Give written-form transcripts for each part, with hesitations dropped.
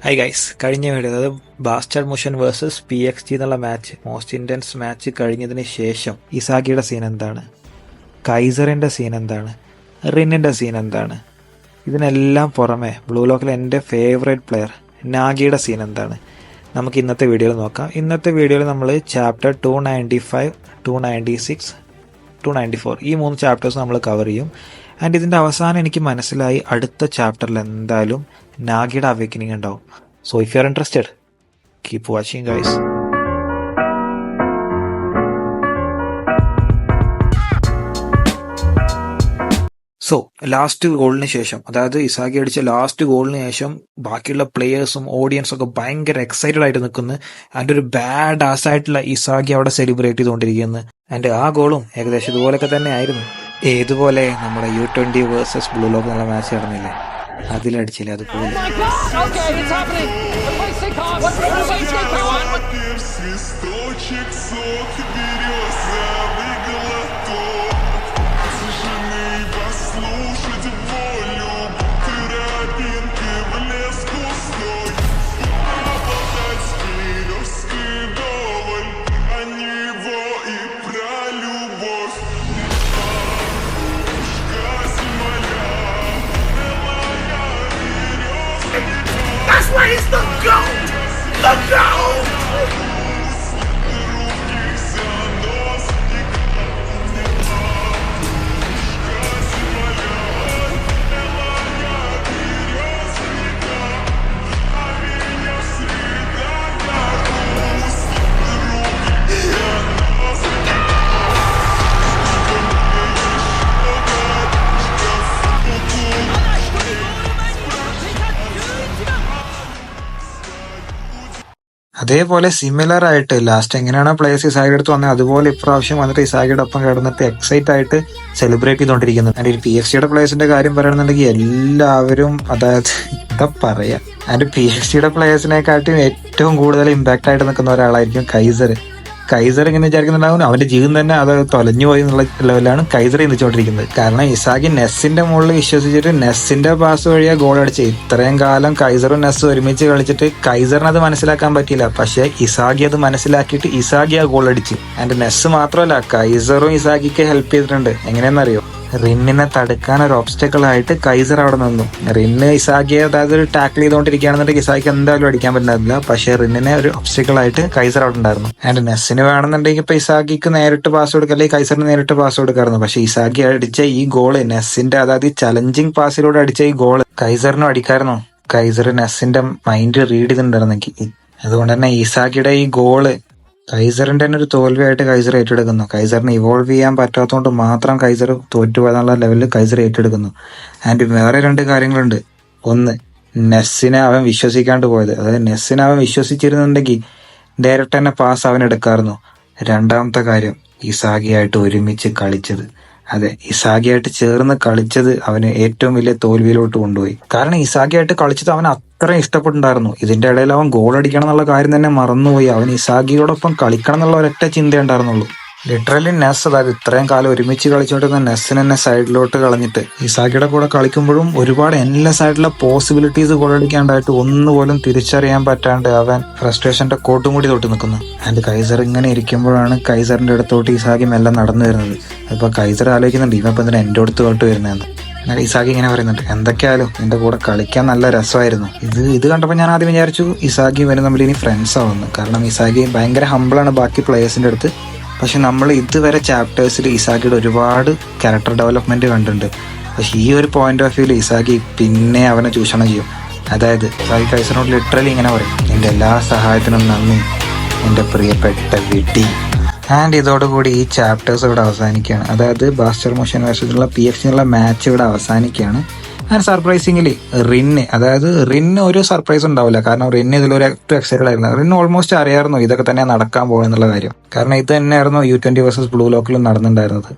High guys, കഴിഞ്ഞ video അതായത് bastard മുഷൻ versus PXG എന്നുള്ള മാച്ച്, മോസ്റ്റ് ഇൻറ്റൻസ് മാച്ച് കഴിഞ്ഞതിന് ശേഷം ഇസാഗിയുടെ സീൻ എന്താണ്, കൈസറിൻ്റെ സീൻ എന്താണ്, റിന്നിൻ്റെ സീൻ എന്താണ്, ഇതിനെല്ലാം പുറമെ ബ്ലൂ ലോക്കിലെ എൻ്റെ ഫേവറേറ്റ് പ്ലെയർ നാഗിയുടെ സീൻ എന്താണ്, നമുക്ക് ഇന്നത്തെ വീഡിയോയിൽ നോക്കാം. ഇന്നത്തെ വീഡിയോയിൽ നമ്മൾ ചാപ്റ്റർ 295, 296, 294 ഈ 3 ചാപ്റ്റേഴ്സ് നമ്മൾ കവർ ചെയ്യും. ആൻഡ് ഇതിൻ്റെ അവസാനം എനിക്ക് മനസ്സിലായി അടുത്ത ചാപ്റ്ററിൽ എന്തായാലും നാഗിയുടെ അവേക്കനിങ് ഉണ്ടാവും. So if you are interested, keep watching guys. So last ഗോളിന് ശേഷം, അതായത് ഇസാഗി അടിച്ച ലാസ്റ്റ് ഗോളിന് ശേഷം ബാക്കിയുള്ള പ്ലേയേഴ്സും ഓഡിയൻസും ഒക്കെ ഭയങ്കര എക്സൈറ്റഡ് ആയിട്ട് നിൽക്കുന്നു. അതിൻ്റെ ഒരു ബാഡ് ആസ് ആയിട്ടുള്ള ഇസാഗി അവിടെ സെലിബ്രേറ്റ് ചെയ്തുകൊണ്ടിരിക്കുന്നു. ആൻഡ് ആ ഗോളും ഏകദേശം ഇതുപോലൊക്കെ തന്നെ ആയിരുന്നു. ഏതുപോലെ നമ്മുടെ U20 വേഴ്സസ് ബ്ലൂ ലോക്ക് എന്നുള്ള മാച്ച് നടന്നില്ലേ, അതിലടിച്ചില്ല അതുപോലെ. That's why he's the GOAT! The GOAT! അതേപോലെ സിമിലർ ആയിട്ട് ലാസ്റ്റ് എങ്ങനെയാണോ പ്ലേയേഴ്സ് ഇസാഗിയുടെ അടുത്ത് വന്നത്, അതുപോലെ ഇപ്രാവശ്യം വന്നിട്ട് ഇസാഗിയുടെ ഒപ്പം കിടന്നിട്ട് എക്സൈറ്റ് ആയിട്ട് സെലിബ്രേറ്റ് ചെയ്തുകൊണ്ടിരിക്കുന്നത്. ആൻഡ് ഈ PXGയുടെ പ്ലേയേഴ്സിന്റെ കാര്യം പറയുന്നുണ്ടെങ്കിൽ എല്ലാവരും, അതായത് എന്താ പറയാ, ആൻഡ് PXGയുടെ പ്ലേയേഴ്സിനെക്കാട്ടും ഏറ്റവും കൂടുതൽ ഇമ്പാക്ട് ആയിട്ട് നിൽക്കുന്ന ഒരാളായിരിക്കും കൈസർ. കൈസർ ഇങ്ങനെ വിചാരിക്കുന്നുണ്ടാവും അവന്റെ ജീവിതം തന്നെ അത് തൊലഞ്ഞു പോയി എന്നുള്ള ലെവലാണ് കൈസർ ചിന്തിച്ചുകൊണ്ടിരിക്കുന്നത്. കാരണം ഇസാഗി നെസ്സിന്റെ മുകളിൽ വിശ്വസിച്ചിട്ട് നെസ്സിന്റെ പാസ് വഴിയാ ഗോൾ അടിച്ച്. ഇത്രയും കാലം കൈസറും നെസ്സും ഒരുമിച്ച് കളിച്ചിട്ട് കൈസറിന് അത് മനസ്സിലാക്കാൻ പറ്റിയില്ല. പക്ഷെ ഇസാഗി അത് മനസ്സിലാക്കിയിട്ട് ഇസാഗി ആ ഗോൾ അടിച്ച്. ആൻഡ് നെസ് മാത്രമല്ല, കൈസറും ഇസാഗിക്ക് ഹെൽപ്പ് ചെയ്തിട്ടുണ്ട്. എങ്ങനെയാണെന്നറിയോ, റിന്നിനെ തടുക്കാൻ ഒരു ഒബ്സ്റ്റക്കിൾ ആയിട്ട് കൈസർ അവിടെ നിന്നു. റിന്ന് ഇസാഗിയെ അതായത് ഒരു ടാക്കിൾ ചെയ്തുകൊണ്ടിരിക്കുകയാണെന്നുണ്ടെങ്കിൽ ഇസാഗിക്ക് എന്തായാലും അടിക്കാൻ പറ്റുന്നില്ല. പക്ഷെ റിന്നിനെ ഒരു ഒബ്സ്റ്റക്കിൾ ആയിട്ട് കൈസർ അവിടെ ഉണ്ടായിരുന്നു. ആൻഡ് നെസ്സിന് വേണമെന്നുണ്ടെങ്കിൽ ഇപ്പൊ ഇസാഗിക്ക് നേരിട്ട് പാസ് കൊടുക്കുക, അല്ലെങ്കിൽ കൈസറിന് നേരിട്ട് പാസ് കൊടുക്കായിരുന്നു. പക്ഷെ ഇസാഗി അടിച്ച ഈ ഗോള്, നെസ്സിന്റെ അതായത് ചലഞ്ചിങ് പാസിലൂടെ അടിച്ച ഈ ഗോള് കൈസറിനും അടിക്കായിരുന്നു. കൈസർ നെസ്സിന്റെ മൈൻഡ് റീഡ് ചെയ്തിട്ടുണ്ടായിരുന്നെങ്കിൽ. അതുകൊണ്ട് തന്നെ ഇസാഗിയുടെ ഈ ഗോള് കൈസറിന്റെ തന്നെ ഒരു തോൽവിയായിട്ട് കൈസർ ഏറ്റെടുക്കുന്നു. കൈസറിന് ഇവോൾവ് ചെയ്യാൻ പറ്റാത്തതുകൊണ്ട് മാത്രം കൈസർ തോറ്റുപോയെന്നുള്ള ലെവലിൽ കൈസർ ഏറ്റെടുക്കുന്നു. ആൻഡ് വേറെ 2 കാര്യങ്ങളുണ്ട്. ഒന്ന്, നെസ്സിനെ അവൻ വിശ്വസിക്കാണ്ട് പോയത്. അതായത് നെസ്സിനെ അവൻ വിശ്വസിച്ചിരുന്നുണ്ടെങ്കിൽ ഡയറക്റ്റ് തന്നെ പാസ് അവൻ എടുക്കാമായിരുന്നു. രണ്ടാമത്തെ കാര്യം, ഇസാഗിയായിട്ട് ഒരുമിച്ച് കളിച്ചത്. അതെ, ഇസാഗിയായിട്ട് ചേർന്ന് കളിച്ചത് അവന് ഏറ്റവും വലിയ തോൽവിയിലോട്ട് കൊണ്ടുപോയി. കാരണം ഇസാഗിയായിട്ട് കളിച്ചത് അവൻ അത്രയും ഇഷ്ടപ്പെട്ടിട്ടുണ്ടായിരുന്നു. ഇതിന്റെ ഇടയിൽ അവൻ ഗോൾ അടിക്കണം എന്നുള്ള കാര്യം തന്നെ മറന്നുപോയി. അവൻ ഇസാഗിയോടൊപ്പം കളിക്കണം എന്നുള്ള ഒരൊറ്റ ചിന്ത ഉണ്ടായിരുന്നുള്ളൂ. ലിറ്ററലി നെസ്, അതായത് ഇത്രയും കാലം ഒരുമിച്ച് കളിച്ചുകൊണ്ടിരുന്ന നെസ്സിനെ തന്നെ സൈഡിലോട്ട് കളഞ്ഞിട്ട് ഇസാഗിയുടെ കൂടെ കളിക്കുമ്പോഴും ഒരുപാട് എൻലെസ് ആയിട്ടുള്ള പോസിബിലിറ്റീസ് ഗോൾ അടിക്കാണ്ടായിട്ട് ഒന്നുപോലും തിരിച്ചറിയാൻ പറ്റാണ്ട് അവൻ ഫ്രസ്ട്രേഷന്റെ കോട്ടും കൂടി തൊട്ട് നിൽക്കുന്നു. ആൻഡ് കൈസർ ഇങ്ങനെ ഇരിക്കുമ്പോഴാണ് കൈസറിന്റെ അടുത്തോട്ട് ഇസാഗി മെല്ലെ നടന്നു വരുന്നത്. അപ്പൊ കൈസർ ആലോചിക്കുന്നുണ്ട്, ഇവപ്പം എന്തിനാ എന്റെ അടുത്ത് തൊട്ട് വരുന്നതെന്ന്. എന്നാൽ ഇസാഗി ഇങ്ങനെ പറയുന്നുണ്ട്, എന്തൊക്കെയായാലും നിന്റെ കൂടെ കളിക്കാൻ നല്ല രസമായിരുന്നു. ഇത് കണ്ടപ്പോൾ ഞാൻ ആദ്യം വിചാരിച്ചു ഇസാഗി വരും തമ്മിൽ ഇനി ഫ്രണ്ട്സ് ആവുന്നു. കാരണം ഇസാഗി ഭയങ്കര ഹംബിളാണ് ബാക്കി പ്ലേയേഴ്സിന്റെ അടുത്ത്. പക്ഷെ നമ്മൾ ഇതുവരെ ചാപ്റ്റേഴ്സിൽ ഇസാഗിയുടെ ഒരുപാട് ക്യാരക്ടർ ഡെവലപ്മെന്റ് കണ്ടിട്ടുണ്ട്. പക്ഷെ ഈ ഒരു പോയിന്റ് ഓഫ് വ്യൂവിൽ ഇസാഗി പിന്നെ അവനെ ചൂഷണം ചെയ്യും. അതായത് ഇസാഗി കൈസറിനോട് ലിറ്ററലി ഇങ്ങനെ പറയും, എൻ്റെ എല്ലാ സഹായത്തിനും നന്ദി എൻ്റെ പ്രിയപ്പെട്ട വിഡി. ആൻഡ് ഇതോടുകൂടി ഈ ചാപ്റ്റേഴ്സ് ഇവിടെ അവസാനിക്കുകയാണ്. അതായത് ബാസ്റ്റർ മോഷൻ വേഴ്സസ് PXG എന്നുള്ള മാച്ച് ഇവിടെ അവസാനിക്കുകയാണ്. ആൻഡ് സർപ്രൈസിംഗ്ലി റിന്ന് ഒരു സർപ്രൈസ് ഉണ്ടാവില്ല. കാരണം റിന്ന് ഇതിലൊരു എക്സൈറ്റഡ് ആയിരുന്നു. റിന്ന് ഓൾമോസ്റ്റ് അറിയാമായിരുന്നു ഇതൊക്കെ തന്നെ നടക്കാൻ പോകുന്നുള്ള കാര്യം. കാരണം ഇത് തന്നെയായിരുന്നു U20 വേഴ്സസ് ബ്ലൂ ലോക്കിലും നടന്നിട്ടുണ്ടായിരുന്നത്.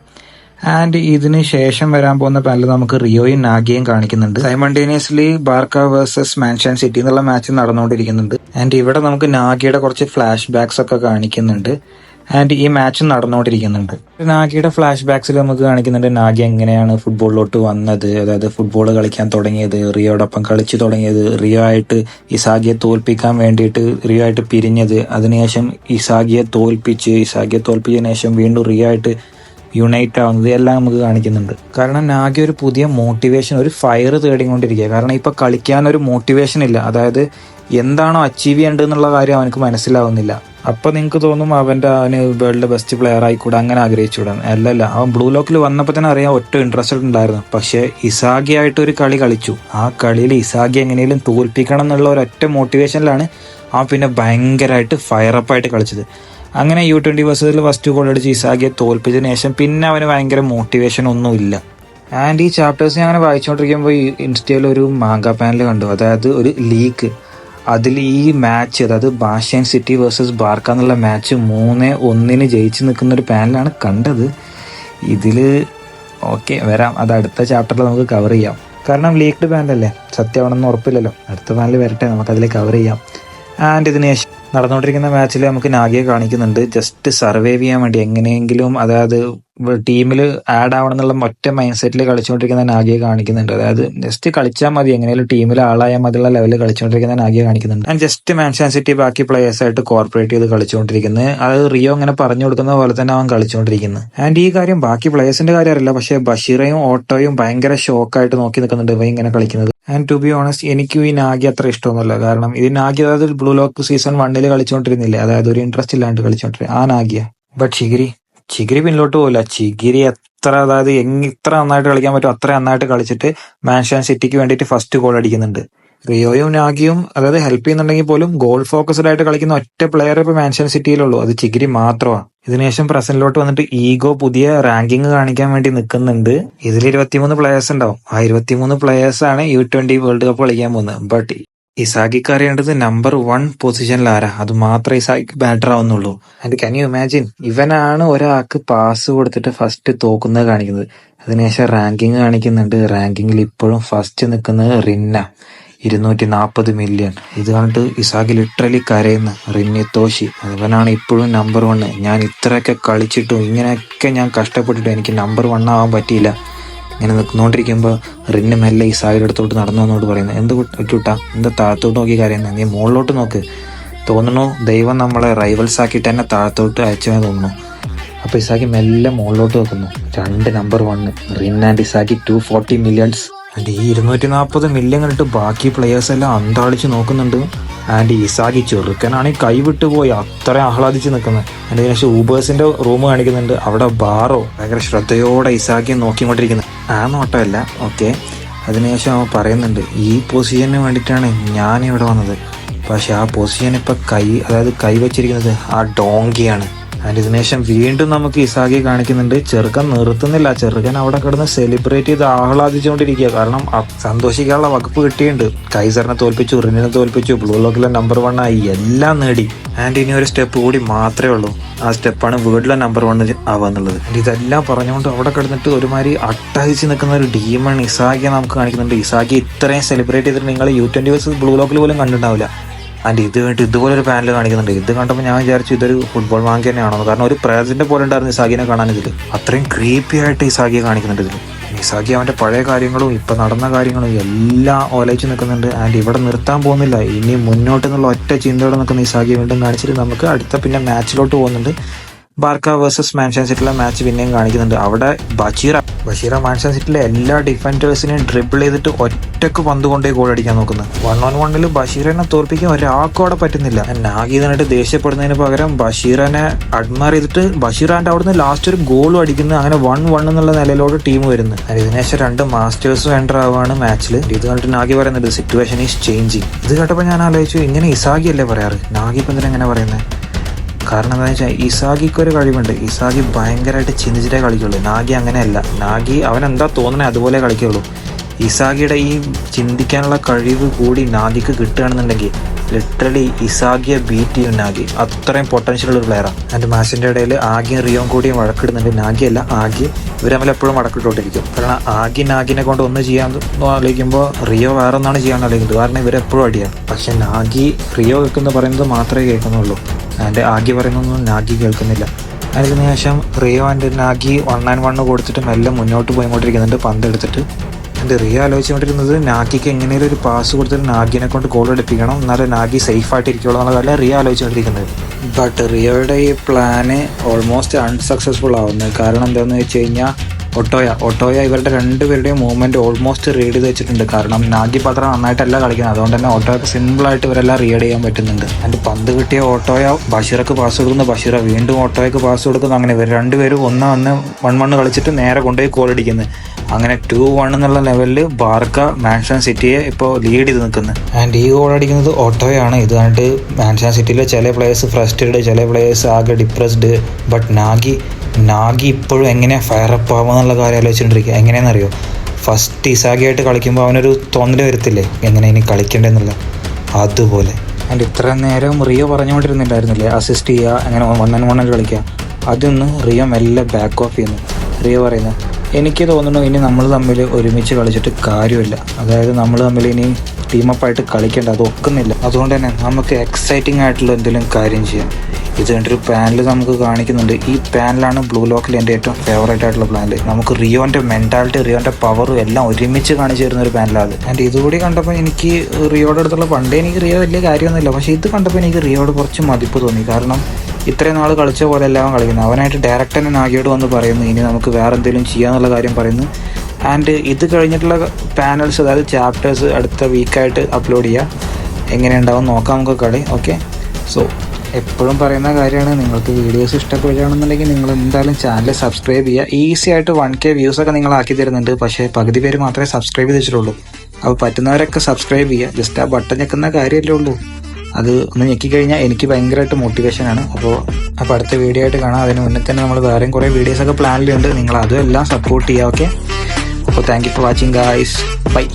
ആൻഡ് ഇതിന് ശേഷം വരാൻ പോകുന്ന പാനലിൽ നമുക്ക് റിയോയും നാഗിയും കാണിക്കുന്നുണ്ട്. സൈമൾട്ടേനിയസ്ലി ബാർക്ക വേഴ്സസ് മാൻഷൻ സിറ്റി എന്നുള്ള മാച്ച് നടന്നുകൊണ്ടിരിക്കുന്നുണ്ട്. ആൻഡ് ഇവിടെ നമുക്ക് നാഗിയുടെ കുറച്ച് ഫ്ലാഷ് ബാക്സ് ഒക്കെ കാണിക്കുന്നുണ്ട്. ആൻഡ് ഈ മാച്ച് നടന്നുകൊണ്ടിരിക്കുന്നുണ്ട്. നാഗിയുടെ ഫ്ലാഷ് ബാക്സിൽ നമുക്ക് കാണിക്കുന്നുണ്ട് നാഗി എങ്ങനെയാണ് ഫുട്ബോളിലോട്ട് വന്നത്, അതായത് ഫുട്ബോൾ കളിക്കാൻ തുടങ്ങിയത്, റിയോടൊപ്പം കളിച്ചു തുടങ്ങിയത്, റിയോ ആയിട്ട് ഇസാഗിയെ തോൽപ്പിക്കാൻ വേണ്ടിയിട്ട് റിയോ ആയിട്ട് പിരിഞ്ഞത്, അതിനുശേഷം ഇസാഗിയെ തോൽപ്പിച്ചതിന് ശേഷം വീണ്ടും റിയോ ആയിട്ട് യുണൈറ്റ് ആവുന്നത് എല്ലാം നമുക്ക് കാണിക്കുന്നുണ്ട്. കാരണം നാഗി ഒരു പുതിയ മോട്ടിവേഷൻ, ഒരു ഫയർ തേടിക്കൊണ്ടിരിക്കുക. കാരണം ഇപ്പൊ കളിക്കാൻ ഒരു മോട്ടിവേഷൻ ഇല്ല, അതായത് എന്താണോ അച്ചീവ് ചെയ്യേണ്ടത് എന്നുള്ള കാര്യം അവനക്ക് മനസ്സിലാവുന്നില്ല. അപ്പൊ നിങ്ങൾക്ക് തോന്നും അവന് വേൾഡ് ബെസ്റ്റ് പ്ലെയർ ആയിക്കൂടെ, അങ്ങനെ ആഗ്രഹിച്ചുകൂടാ. അല്ലല്ല, അവൻ ബ്ലൂ ലോക്കിൽ വന്നപ്പോൾ തന്നെ അറിയാം ഒറ്റ ഇൻട്രസ്റ്റ് ഉണ്ടായിരുന്നു. പക്ഷെ ഇസാഗി ആയിട്ട് ഒരു കളി കളിച്ചു. ആ കളിയിൽ ഇസാഗി എങ്ങനെയും തോൽപ്പിക്കണം എന്നുള്ള ഒരൊറ്റ മോട്ടിവേഷനിലാണ് അവൻ പിന്നെ ഭയങ്കരമായിട്ട് ഫയറപ്പായിട്ട് കളിച്ചത്. അങ്ങനെ U20 വേഴ്സസിൽ ഫസ്റ്റ് ഗോൾ അടിച്ച് ഇസാഗിയെ തോൽപ്പിച്ചതിന് ശേഷം പിന്നെ അവന് ഭയങ്കര മോട്ടിവേഷൻ ഒന്നും ഇല്ല. ആൻഡ് ഈ ചാപ്റ്റേഴ്സ് ഞാൻ അങ്ങനെ വായിച്ചുകൊണ്ടിരിക്കുമ്പോൾ ഈ ഇൻസ്റ്റയിൽ ഒരു മാങ്ക പാനൽ കണ്ടു, അതായത് ഒരു ലീക്ക്. അതിൽ ഈ മാച്ച്, അതായത് ബാഷ്യൻ സിറ്റി വേഴ്സസ് ബാർക്ക എന്നുള്ള മാച്ച് 3-1 ജയിച്ച് നിൽക്കുന്ന ഒരു പാനലാണ് കണ്ടത്. ഇതിൽ ഓക്കെ വരാം, അത് അടുത്ത ചാപ്റ്ററിൽ നമുക്ക് കവർ ചെയ്യാം. കാരണം ലീക്ക്ഡ് പാനലല്ലേ, സത്യമാണെന്ന് ഉറപ്പില്ലല്ലോ. അടുത്ത പാനൽ വരട്ടെ, നമുക്കതിൽ കവർ ചെയ്യാം. ആൻഡ് ഇതിന് ശേഷം നടന്നുകൊണ്ടിരിക്കുന്ന മാച്ചിൽ നമുക്ക് നാഗിയെ കാണിക്കുന്നുണ്ട് ജസ്റ്റ് സർവൈവ് ചെയ്യാൻ വേണ്ടി എങ്ങനെയെങ്കിലും, അതായത് ടീമിൽ ആഡ് ആവണം എന്നുള്ള ഒറ്റ മൈൻഡ് സെറ്റിൽ കളിച്ചുകൊണ്ടിരിക്കുന്ന നാഗിയെ കാണിക്കുന്നുണ്ട്. അതായത് ജസ്റ്റ് കളിച്ചാൽ മതി, എങ്ങനെയും ടീമിൽ ആളായാൽ മതിയുള്ള ലെവലിൽ കളിച്ചുകൊണ്ടിരിക്കുന്ന നാഗിയെ കാണിക്കുന്നുണ്ട്. ആൻഡ് ജസ്റ്റ് മാൻഷൻ സിറ്റി ബാക്കി പ്ലേയേഴ്സായിട്ട് കോർപ്പറേറ്റ് ചെയ്ത് കളിച്ചുകൊണ്ടിരിക്കുന്നത്, അത് റിയോ അങ്ങനെ പറഞ്ഞു കൊടുക്കുന്ന പോലെ തന്നെ അവൻ കളിച്ചുകൊണ്ടിരിക്കുന്നത്. ആൻഡ് ഈ കാര്യം ബാക്കി പ്ലേയേഴ്സിന്റെ കാര്യം അറിയില്ല, പക്ഷേ ബഷീറയും ഓട്ടോയും ഭയങ്കര ഷോക്കായിട്ട് നോക്കി നിൽക്കുന്നുണ്ട് ഇവ ഇങ്ങനെ കളിക്കുന്നത്. ആൻഡ് ടു ബി ഓണസ്റ്റ്, എനിക്കും ഈ നാഗി അത്ര ഇഷ്ടമൊന്നുമില്ല. കാരണം ഇത് നാഗി അതായത് ബ്ലൂ ലോക്ക് സീസൺ 1 കളിച്ചുകൊണ്ടിരുന്നില്ലേ, അതായത് ഒരു ഇൻട്രസ്റ്റ് ഇല്ലാണ്ട് കളിച്ചോണ്ടിരുന്നത് ആ നാഗിയ. ബട്ട് ചിഗിരി പിന്നോട്ട് പോകില്ല. ചിഗിരി എത്ര, അതായത് എത്ര നന്നായിട്ട് കളിക്കാൻ പറ്റും അത്ര നന്നായിട്ട് കളിച്ചിട്ട് മാൻഷൻ സിറ്റിക്ക് വേണ്ടിയിട്ട് ഫസ്റ്റ് ഗോൾ അടിക്കുന്നുണ്ട്. റിയോയും നാഗിയും അതായത് ഹെൽപ്പ് ചെയ്യുന്നുണ്ടെങ്കിൽ പോലും ഗോൾ ഫോക്കസ്ഡ് ആയിട്ട് കളിക്കുന്ന ഒറ്റ പ്ലെയർ ഇപ്പൊ മാൻഷൻ സിറ്റിയിലുള്ളൂ, അത് ചിഗിരി മാത്രമാണ്. ഇതിനുശേഷം പ്രസന്റിലോട്ട് വന്നിട്ട് ഈഗോ പുതിയ റാങ്കിങ് കാണിക്കാൻ വേണ്ടി നിൽക്കുന്നുണ്ട്. ഇതിൽ 23 പ്ലെയേഴ്സ് ഉണ്ടാവും. ആ 23 പ്ലെയേഴ്സാണ് U20 വേൾഡ് കപ്പ് കളിക്കാൻ പോകുന്നത്. ബട്ട് ഇസാഗിക്ക് അറിയേണ്ടത് നമ്പർ 1 പൊസിഷനിൽ ആരാ, അത് മാത്രമേ ഇസാഗിക്ക് ബാറ്റർ ആവുന്നുള്ളൂ. ആൻഡ് ക്യാൻ യു ഇമാജിൻ, ഇവനാണ് ഒരാൾക്ക് പാസ് കൊടുത്തിട്ട് ഫസ്റ്റ് തോക്കുന്നത് കാണിക്കുന്നത്. അതിനുശേഷം റാങ്കിങ് കാണിക്കുന്നുണ്ട്. റാങ്കിങ്ങിൽ ഇപ്പോഴും ഫസ്റ്റ് നിൽക്കുന്നത് റിന്ന, 240 മില്യൺ. ഇത് കണ്ടിട്ട് ഇസാഗി ലിറ്ററലി കരയുന്ന റിന്നിത്തോഷി, അവനാണ് ഇപ്പോഴും നമ്പർ 1. ഞാൻ ഇത്രയൊക്കെ കളിച്ചിട്ടും ഇങ്ങനെയൊക്കെ ഞാൻ കഷ്ടപ്പെട്ടിട്ടും എനിക്ക് നമ്പർ 1 ആവാൻ പറ്റിയില്ല. ഇങ്ങനെ നിൽക്കുന്നുകൊണ്ടിരിക്കുമ്പോൾ റിന്ന് മെല്ലെ ഇസാഗിയുടെ അടുത്തോട്ട് നടന്നു വന്നോട്ട് പറയുന്നത്, എന്ത് കുട്ടാ, എന്താ താഴത്തോട്ട് നോക്കി കരയുന്നത്, നീ മുകളിലോട്ട് നോക്ക്. തോന്നുന്നു ദൈവം നമ്മളെ റൈവൽസ് ആക്കിയിട്ട് തന്നെ താഴത്തോട്ട് അയച്ചെന്ന് തോന്നുന്നു. അപ്പോൾ ഇസാഗി മെല്ലെ മുകളിലോട്ട് നോക്കുന്നു. 2 number 1 Rin and Isagi 240 millions. And ഈ 240 മില്യൺ കണ്ടിട്ട് ബാക്കി പ്ലെയേഴ്സ് എല്ലാം അന്താളിച്ച് നോക്കുന്നുണ്ട്. ആൻഡ് ഇസാഗി ചെറുക്കനാണെങ്കിൽ കൈവിട്ട് പോയി അത്ര ആഹ്ലാദിച്ച് നിൽക്കുന്നത്. അതിന് ശേഷം ഊബേഴ്സിന്റെ റൂം കാണിക്കുന്നുണ്ട്. അവിടെ ബാറോ ഭയങ്കര ശ്രദ്ധയോടെ ഇസാഗിയെ നോക്കിക്കൊണ്ടിരിക്കുന്നത്. ആ നോട്ടമല്ല, ഓക്കെ. അതിനുശേഷം അവൻ പറയുന്നുണ്ട്, ഈ പൊസിഷന് വേണ്ടിയിട്ടാണ് ഞാൻ ഇവിടെ വന്നത്. പക്ഷെ ആ പൊസിഷൻ ഇപ്പം കൈ വെച്ചിരിക്കുന്നത് ആ ഡോങ്കിയാണ്. ആൻഡ് ഇതിനുശേഷം വീണ്ടും നമുക്ക് ഇസാഗിയെ കാണിക്കുന്നുണ്ട്. ചെറുക്കൻ നിർത്തുന്നില്ല, ചെറുക്കൻ അവിടെ കിടന്ന് സെലിബ്രേറ്റ് ചെയ്ത് ആഹ്ലാദിച്ചുകൊണ്ടിരിക്കുക. കാരണം സന്തോഷിക്കാനുള്ള വകുപ്പ് കിട്ടിയിട്ടുണ്ട്. കൈസറിനെ തോൽപ്പിച്ചു, റിന്നിനെ തോൽപ്പിച്ചു, ബ്ലൂ ലോക്കിലെ നമ്പർ 1 ആയി, എല്ലാം നേടി. ആൻഡ് ഇനി ഒരു സ്റ്റെപ്പ് കൂടി മാത്രമേ ഉള്ളൂ. ആ സ്റ്റെപ്പാണ് വേൾഡിലെ നമ്പർ 1 ആവാന്നുള്ളത്. ഇതെല്ലാം പറഞ്ഞുകൊണ്ട് അവിടെ കിടന്നിട്ട് ഒരുമാതിരി അട്ടഹരിച്ച് നിൽക്കുന്ന ഒരു ഡീമൺ ഇസാഗിയെ നമുക്ക് കാണിക്കുന്നുണ്ട്. ഇസാഗി ഇത്രയും സെലിബ്രേറ്റ് ചെയ്തിട്ട് നിങ്ങൾ U20 വേഴ്സസ് ബ്ലൂ ലോക്കിൽ പോലും കണ്ടിട്ടുണ്ടാവില്ല. ആൻഡ് ഇത് വേണ്ടി ഇതുപോലൊരു പാനൽ കാണിക്കുന്നുണ്ട്. ഇത് കണ്ടപ്പോൾ ഞാൻ വിചാരിച്ചു ഇതൊരു ഫുട്ബോൾ മാങ്ക് തന്നെയാണോ, കാരണം ഒരു പ്രേസിന്റെ പോലെ ഉണ്ടായിരുന്നു ഇസാഗിനെ കാണാൻ. ഇതിൽ അത്രയും ക്രീപ്പി ആയിട്ട് ഇസാഗിയെ കാണിക്കുന്നുണ്ട്. ഇതിൽ ഇസാഗി അവന്റെ പഴയ കാര്യങ്ങളും ഇപ്പൊ നടന്ന കാര്യങ്ങളും എല്ലാം ഓലയിച്ച് നിൽക്കുന്നുണ്ട്. ആൻഡ് ഇവിടെ നിർത്താൻ പോകുന്നില്ല, ഇനി മുന്നോട്ട് എന്നുള്ള ഒറ്റ ചിന്തയോടെ നിൽക്കുന്ന ഇസാഗിയെ വീണ്ടും കാണിച്ചിട്ട് നമുക്ക് അടുത്ത പിന്നെ മാച്ചിലോട്ട് പോകുന്നുണ്ട്. ബാർക്ക വേഴ്സസ് മാൻഷൻ സിറ്റിയിലെ മാച്ച് പിന്നെയും കാണിക്കുന്നുണ്ട്. അവിടെ ബഷീറ മാൻഷൻ സിറ്റിയിലെ എല്ലാ ഡിഫൻഡേഴ്സിനെയും ഡ്രിബിൾ ചെയ്തിട്ട് ഒറ്റക്ക് പന്ത് കൊണ്ടേ ഗോൾ അടിക്കാൻ നോക്കുന്നത്. 1-on-1 ബഷീറിനെ തോൽപ്പിക്കാൻ ഒരാൾക്കോടെ പറ്റുന്നില്ല. നാഗി എന്നിട്ട് ദേഷ്യപ്പെടുന്നതിന് പകരം ബഷീറിനെ അഡ്മയർ ചെയ്തിട്ട് ബഷീറാൻ്റെ അവിടുന്ന് ലാസ്റ്റ് ഒരു ഗോളും അടിക്കുന്നത്. അങ്ങനെ 1-1 എന്നുള്ള നിലയിലോട്ട് ടീം വരുന്നു. ഇതിനുശേഷം 2 മാസ്റ്റേഴ്സും എൻ്റർ ആവുകയാണ് മാച്ചിൽ. ഇത് കണ്ടിട്ട് നാഗി പറയുന്നത് സിറ്റുവേഷൻ ഈസ് ചേഞ്ചിങ്. ഇത് കേട്ടപ്പോൾ ഞാൻ ആലോചിച്ചു, ഇങ്ങനെ ഇസാഗി അല്ലേ പറയാറ്, നാഗി ഇപ്പം എന്തിനാ എങ്ങനെ പറയുന്നത്? കാരണം എന്താണെന്ന് വെച്ചാൽ ഇസാഗിക്കൊരു കഴിവുണ്ട്. ഇസാഗി ഭയങ്കരമായിട്ട് ചിന്തിച്ചിട്ടേ കളിക്കുള്ളൂ. നാഗി അങ്ങനെയല്ല. നാഗി അവനെന്താ തോന്നണേ അതുപോലെ കളിക്കുള്ളൂ. ഇസാഗിയുടെ ഈ ചിന്തിക്കാനുള്ള കഴിവ് കൂടി നാഗിക്ക് കിട്ടുകയാണെന്നുണ്ടെങ്കിൽ ലിറ്ററലി ഇസാഗിയെ ബീറ്റ് ചെയ്യും നാഗി. അത്രയും പൊട്ടൻഷ്യലുള്ള ഒരു പ്ലെയറാണ്. അതിൻ്റെ മാച്ചിൻ്റെ ഇടയിൽ ആഗിയും റിയോയും കൂടിയും വഴക്കിടുന്നുണ്ട്. നാഗിയല്ല, ആഗി ഇവർ തമ്മിൽ എപ്പോഴും വഴക്കിട്ടോണ്ടിരിക്കും. കാരണം നാഗിനെ കൊണ്ട് ഒന്ന് ചെയ്യാൻ ആലോചിക്കുമ്പോൾ റിയോ വേറെ ഒന്നാണ് ചെയ്യാൻ ആലോചിക്കുന്നത്. കാരണം ഇവരെപ്പോഴും അടിയാണ്. പക്ഷെ നാഗി റിയോ കേൾക്കുന്ന പറയുന്നത് മാത്രമേ കേൾക്കുന്നുള്ളൂ. ആൻഡ് ആഗി പറയുന്നൊന്നും നാഗി കേൾക്കുന്നില്ല. അതിന് ശേഷം റിയോ ആൻഡ് നാഗി 1-on-1 കൊടുത്തിട്ട് മെല്ലെ മുന്നോട്ട് പോയിക്കൊണ്ടിരിക്കുന്നുണ്ട് പന്തെടുത്തിട്ട്. എൻ്റെ റിയോ ആലോചിച്ചുകൊണ്ടിരുന്നത് നാഗിക്ക് എങ്ങനെയും ഒരു പാസ് കൊടുത്തിട്ട് നാഗിനെ കൊണ്ട് ഗോൾ എടുപ്പിക്കണം, എന്നാലും നാഗി സേഫായിട്ട് ഇരിക്കുള്ളൂ എന്നുള്ള കാര്യം റിയോ ആലോചിച്ചുകൊണ്ടിരിക്കുന്നത്. ബട്ട് റിയോയുടെ ഈ പ്ലാന് ഓൾമോസ്റ്റ് അൺസക്സസ്ഫുൾ ആവുന്നത്. കാരണം എന്താണെന്ന് വെച്ച് കഴിഞ്ഞാൽ ഒട്ടോയ ഇവരുടെ രണ്ടുപേരുടെയും മൂവ്മെൻറ്റ് ഓൾമോസ്റ്റ് റീഡ് ചെയ്ത് വെച്ചിട്ടുണ്ട്. കാരണം നാഗി പത്ര നന്നായിട്ടല്ല കളിക്കുന്നത്, അതുകൊണ്ട് തന്നെ ഓട്ടോയ്ക്ക് സിമ്പിളായിട്ട് ഇവരെല്ലാം റീഡ് ചെയ്യാൻ പറ്റുന്നുണ്ട്. അതിൻ്റെ പന്ത് കിട്ടിയ ഓട്ടോയ ബഷീറക്ക് പാസ് കൊടുക്കുന്നു, ബഷീറ വീണ്ടും ഓട്ടോയ്ക്ക് പാസ് കൊടുക്കുന്നു. അങ്ങനെ ഇവർ രണ്ടുപേരും 1-1 കളിച്ചിട്ട് നേരെ കൊണ്ടുപോയി ഗോൾ അടിക്കുന്നത്. അങ്ങനെ 2-1 എന്നുള്ള ലെവലിൽ ബാർക്ക മാൻച്ചസ്റ്റർ സിറ്റിയെ ഇപ്പോൾ ലീഡ് ചെയ്ത് നിൽക്കുന്നത്. ആൻഡ് ഈ ഗോൾ അടിക്കുന്നത് ഓട്ടോയാണ്. ഇത് കണ്ടിട്ട് മാൻച്ചസ്റ്റർ സിറ്റിയിലെ ചില പ്ലേയേഴ്സ് ഫ്രസ്ട്രേറ്റഡ്, ചില പ്ലേയേഴ്സ് ആകെ ഡിപ്രസ്ഡ്. ബട്ട് നാഗി ഇപ്പോഴും എങ്ങനെയാണ് ഫയറപ്പ് ആവുക എന്നുള്ള കാര്യം ആലോചിച്ചുകൊണ്ടിരിക്കുക. എങ്ങനെയാണെന്നറിയോ, ഫസ്റ്റ് ഇസാഗിയായിട്ട് കളിക്കുമ്പോൾ അവനൊരു തോന്നൽ വരത്തില്ലേ എങ്ങനെ ഇനി കളിക്കേണ്ടതെന്നുള്ള, അതുപോലെ. ആൻഡ് ഇത്ര നേരം റിയോ പറഞ്ഞുകൊണ്ടിരുന്നില്ലായിരുന്നില്ലേ അസിസ്റ്റ് ചെയ്യുക, അങ്ങനെ 1-on-1 കളിക്കുക. അതൊന്ന് റിയോ മെല്ലെ ബാക്ക് ഓഫ് ചെയ്യുന്നു. റിയോ പറയുന്നത്, എനിക്ക് തോന്നുന്നു ഇനി നമ്മൾ തമ്മിൽ ഒരുമിച്ച് കളിച്ചിട്ട് കാര്യമില്ല. അതായത് നമ്മൾ തമ്മിൽ ഇനി ടീമപ്പായിട്ട് കളിക്കേണ്ട, അത് ഒക്കുന്നില്ല. അതുകൊണ്ട് തന്നെ നമുക്ക് എക്സൈറ്റിംഗ് ആയിട്ടുള്ള എന്തെങ്കിലും കാര്യം ചെയ്യാം. ഇത് കണ്ടൊരു പാനൽ നമുക്ക് കാണിക്കുന്നുണ്ട്. ഈ പാനലാണ് ബ്ലൂ ലോക്കിൽ എൻ്റെ ഏറ്റവും ഫേവറേറ്റ് ആയിട്ടുള്ള പ്ലാൻ. നമുക്ക് റിയോൻ്റെ മെൻറ്റാലിറ്റി, റിയോൻ്റെ പവറും എല്ലാം ഒരുമിച്ച് കാണിച്ചു തരുന്ന ഒരു പാനലാണ്. ആൻഡ് ഇതുകൂടി കണ്ടപ്പോൾ എനിക്ക് റിയോയുടെ അടുത്തുള്ള പണ്ടേ എനിക്ക് റിയോ വലിയ കാര്യമൊന്നുമില്ല, പക്ഷേ ഇത് കണ്ടപ്പോൾ എനിക്ക് റിയോട് കുറച്ച് മതിപ്പ് തോന്നി. കാരണം ഇത്രയും നാൾ കളിച്ച പോലെ എല്ലാം കളിക്കുന്നത്. അവനായിട്ട് ഡയറക്റ്റ് തന്നെ നാഗിയോട് വന്ന് പറയുന്നു ഇനി നമുക്ക് വേറെ എന്തെങ്കിലും ചെയ്യാന്നുള്ള കാര്യം പറയുന്നു. ആൻഡ് ഇത് കഴിഞ്ഞിട്ടുള്ള പാനൽസ്, അതായത് ചാപ്റ്റേഴ്സ് അടുത്ത വീക്കായിട്ട് അപ്ലോഡ് ചെയ്യുക. എങ്ങനെ ഉണ്ടാവും നോക്കാം നമുക്ക് കളി. ഓക്കെ, സോ എപ്പോഴും പറയുന്ന കാര്യമാണ്, നിങ്ങൾക്ക് വീഡിയോസ് ഇഷ്ടപ്പെടുകയാണെന്നുണ്ടെങ്കിൽ നിങ്ങൾ എന്തായാലും ചാനൽ സബ്സ്ക്രൈബ് ചെയ്യുക. ഈസി ആയിട്ട് 1K വ്യൂസൊക്കെ നിങ്ങൾ ആക്കി തരുന്നുണ്ട്, പക്ഷേ പകുതി പേര് മാത്രമേ സബ്സ്ക്രൈബ് ചെയ്ത് വെച്ചിട്ടുള്ളൂ. അപ്പോൾ പറ്റുന്നവരൊക്കെ സബ്സ്ക്രൈബ് ചെയ്യുക. ജസ്റ്റ് ആ ബട്ടൺ ഞെക്കുന്ന കാര്യമല്ലേ ഉള്ളൂ. അത് ഒന്ന് ഞെക്കിക്കഴിഞ്ഞാൽ എനിക്ക് ഭയങ്കരമായിട്ട് മോട്ടിവേഷനാണ്. അപ്പോൾ അടുത്ത വീഡിയോ ആയിട്ട് കാണാം. അതിന് മുന്നേ തന്നെ നമ്മൾ വേറെയും കുറേ വീഡിയോസൊക്കെ പ്ലാനിലുണ്ട്. നിങ്ങൾ അതും എല്ലാം സപ്പോർട്ട് ചെയ്യുക. ഓക്കെ, അപ്പോൾ thank you for watching guys. By.